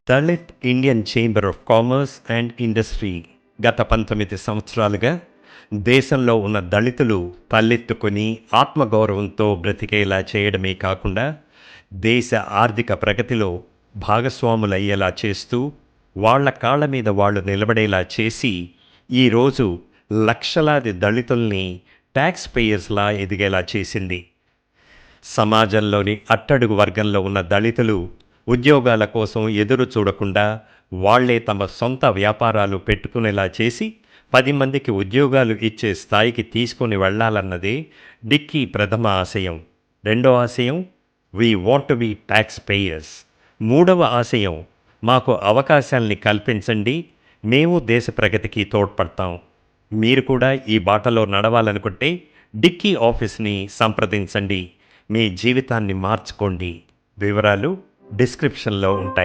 Dalit Indian chamber of commerce and industry గత 19 సంవత్సరాలుగా దేశంలో ఉన్న దళితులు తలెత్తుకొని ఆత్మగౌరవంతో బ్రతికేలా చేయడమే కాకుండా దేశ ఆర్థిక ప్రగతిలో భాగస్వాములయ్యేలా చేస్తూ వాళ్ళ కాళ్ళ మీద వాళ్ళు నిలబడేలా చేసి ఈరోజు లక్షలాది దళితుల్ని ట్యాక్స్ పేయర్స్లా ఎదిగేలా చేసింది. సమాజంలోని అట్టడుగు వర్గంలో ఉన్న దళితులు ఉద్యోగాల కోసం ఎదురు చూడకుండా వాళ్లే తమ సొంత వ్యాపారాలు పెట్టుకునేలా చేసి 10 మందికి ఉద్యోగాలు ఇచ్చే స్థాయికి తీసుకొని వెళ్లాలన్నదే డిక్కీ ప్రథమ ఆశయం. రెండో ఆశయం we want to be tax payers. మూడవ ఆశయం మాకు అవకాశాల్ని కల్పించండి, మేము దేశ ప్రగతికి తోడ్పడతాం. మీరు కూడా ఈ బాటలో నడవాలనుకుంటే డిక్కీ ఆఫీస్ని సంప్రదించండి. మీ జీవితాన్ని మార్చుకోండి. వివరాలు డిస్క్రిప్షన్లో ఉంటాయి.